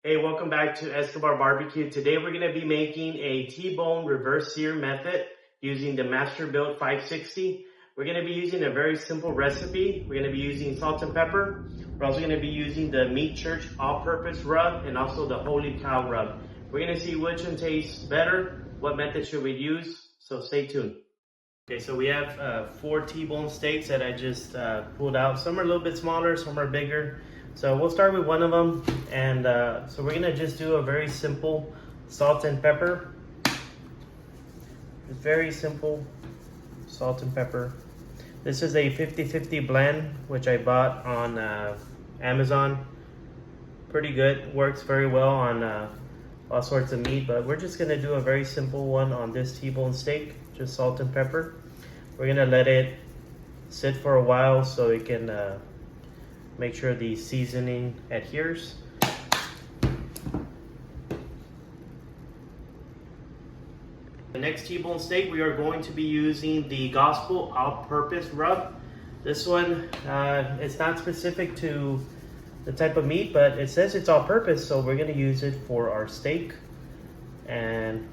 Hey, welcome back to Escobar Barbecue. Today we're going to be making a T-bone reverse sear method using the Masterbuilt 560. We're going to be using a very simple recipe. We're going to be using salt and pepper. We're also going to be using the Meat Church all-purpose rub and also the Holy Cow rub. We're going to see which one tastes better, what method should we use, so stay tuned. Okay, so we have 4 T-bone steaks that I just pulled out. Some are a little bit smaller, some are bigger. So we'll start with one of them, and so we're gonna just do a very simple salt and pepper. Very simple salt and pepper. This is a 50-50 blend, which I bought on Amazon. Pretty good, works very well on all sorts of meat, but we're just gonna do a very simple one on this T-bone steak, just salt and pepper. We're gonna let it sit for a while so it can make sure the seasoning adheres. The next T-bone steak, we are going to be using the Gospel all-purpose rub. This one, it's not specific to the type of meat, but it says it's all-purpose, so we're gonna use it for our steak, and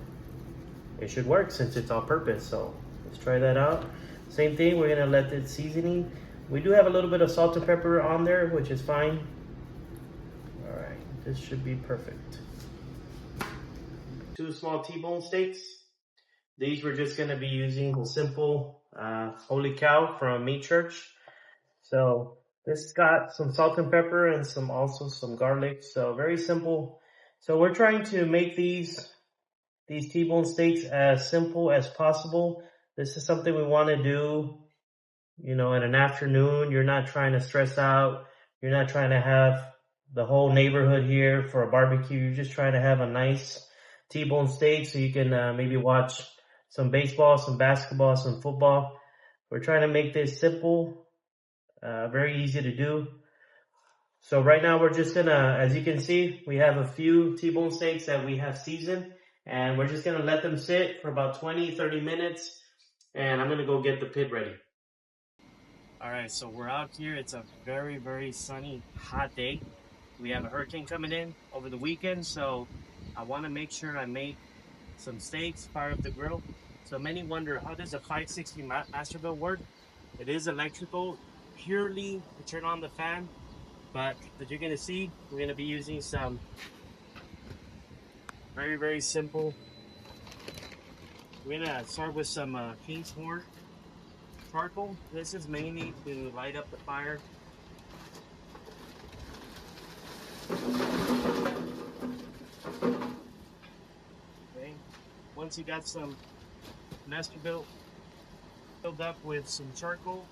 it should work since it's all-purpose. So let's try that out. Same thing, we're gonna let the seasoning. We do have a little bit of salt and pepper on there, which is fine. All right, this should be perfect. 2 small T-bone steaks. These we're just gonna be using simple Holy Cow from Meat Church. So this got some salt and pepper and also some garlic. So very simple. So we're trying to make these T-bone steaks as simple as possible. This is something we want to do, you know, in an afternoon. You're not trying to stress out. You're not trying to have the whole neighborhood here for a barbecue. You're just trying to have a nice T-bone steak so you can maybe watch some baseball, some basketball, some football. We're trying to make this simple, very easy to do. So right now we're just gonna, as you can see, we have a few T-bone steaks that we have seasoned, and we're just gonna let them sit for about 20-30 minutes, and I'm gonna go get the pit ready. All right, so we're out here. It's a very sunny, hot day. We have a hurricane coming in over the weekend, so I want to make sure I make some steaks, fire up the grill. So many wonder, how does a 560 Masterbuilt work? It is electrical, purely to turn on the fan, but as you're gonna see, we're gonna be using some very simple. We're gonna start with some King's Horn charcoal. This is mainly to light up the fire. Okay. Once you got some Masterbuilt filled up with some charcoal,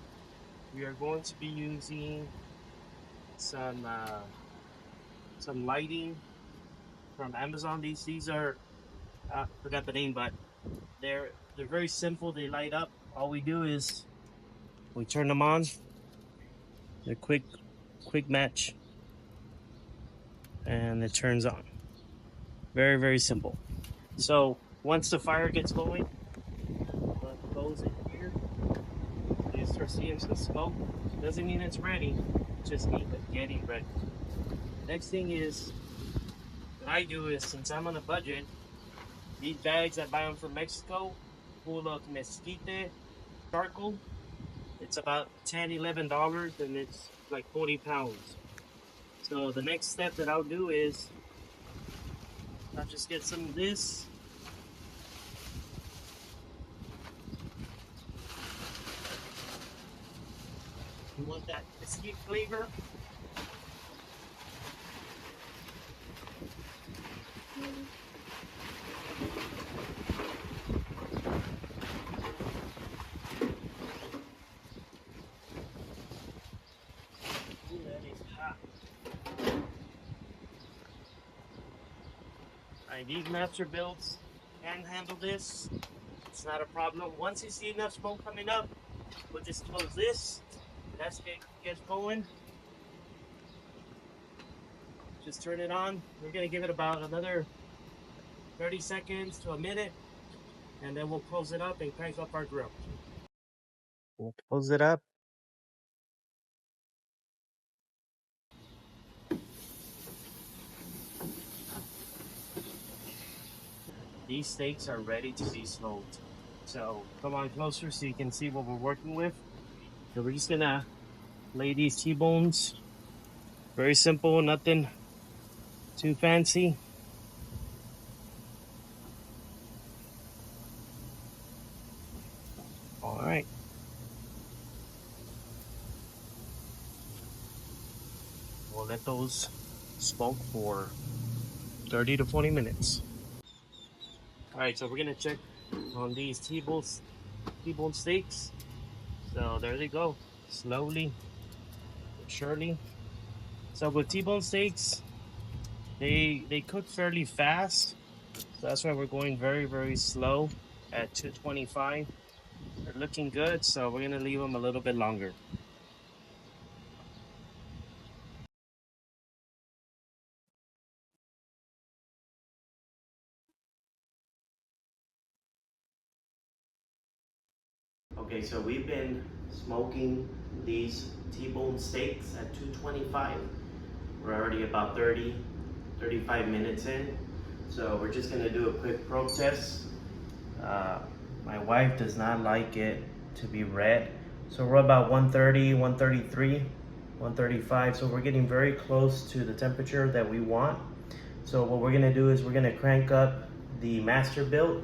we are going to be using some lighting from Amazon. These are forgot the name, but they're very simple. They light up. All we do is we turn them on. They're quick match, and it turns on. Very simple. So once the fire gets going, close it here. You start seeing some smoke. Doesn't mean it's ready. Just means it's getting ready. Next thing is, what I do is, since I'm on a budget, these bags I buy them from Mexico, full of mesquite charcoal. It's about $10-11, and it's like 40 pounds. So the next step that I'll do is I'll just get some of this. You want that mesquite flavor? Ooh, that is hot. Alright, these Masterbuilts can handle this. It's not a problem. Once you see enough smoke coming up, we'll just close this. That's gets going. Just turn it on. We're gonna give it about another 30 seconds to a minute, and then we'll close it up and crank up our grill. We'll close it up. these steaks are ready to be smoked. So come on closer so you can see what we're working with. So we're just gonna lay these T-bones. Very simple, nothing too fancy. All right. We'll let those smoke for 30 to 40 minutes. All right, so we're gonna check on these T-bone steaks. So there they go, slowly but surely. So with T-bone steaks, they cook fairly fast. So that's why we're going very slow at 225. They're looking good, so we're gonna leave them a little bit longer. Okay, so we've been smoking these T-bone steaks at 225. We're already about 35 minutes in. So we're just gonna do a quick probe test. My wife does not like it to be red. So we're about 130, 133, 135. So we're getting very close to the temperature that we want. So what we're gonna do is we're gonna crank up the Masterbuilt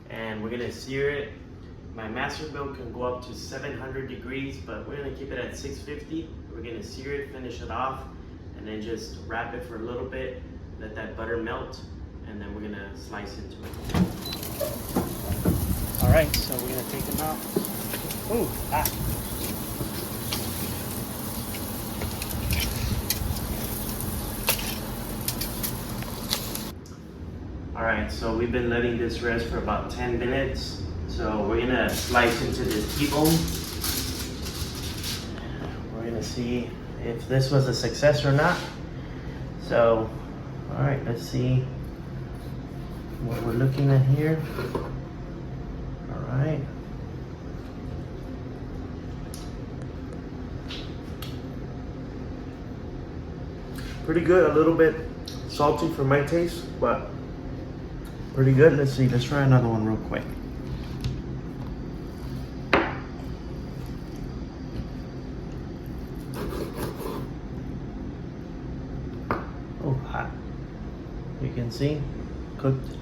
and we're gonna sear it. My Masterbuilt can go up to 700 degrees, but we're gonna keep it at 650. We're gonna sear it, finish it off, and then just wrap it for a little bit, let that butter melt, and then we're gonna slice into it. All right, so we're gonna take them out. Ooh, ah. All right, so we've been letting this rest for about 10 minutes. So we're gonna slice into this T-bone. We're gonna see if this was a success or not. So, all right, let's see what we're looking at here. All right. Pretty good, a little bit salty for my taste, but pretty good. Let's see, let's try another one real quick. Oh, hot. You can see, cooked.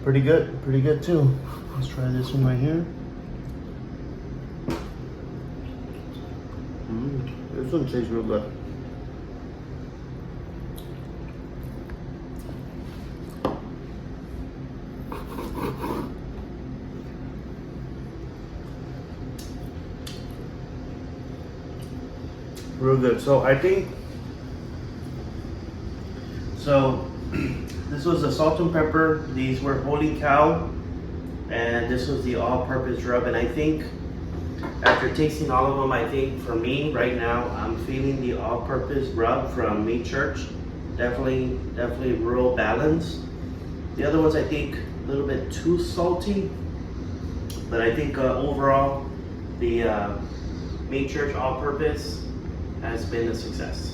Pretty good too. Let's try this one right here. This one tastes real good. Real good. So I think, so this was the salt and pepper. These were Holy Cow. And this was the all-purpose rub. And I think after tasting all of them, I think for me right now, I'm feeling the all-purpose rub from Meat Church. Definitely real balanced. The other ones I think a little bit too salty. But I think overall, the Meat Church all-purpose has been a success.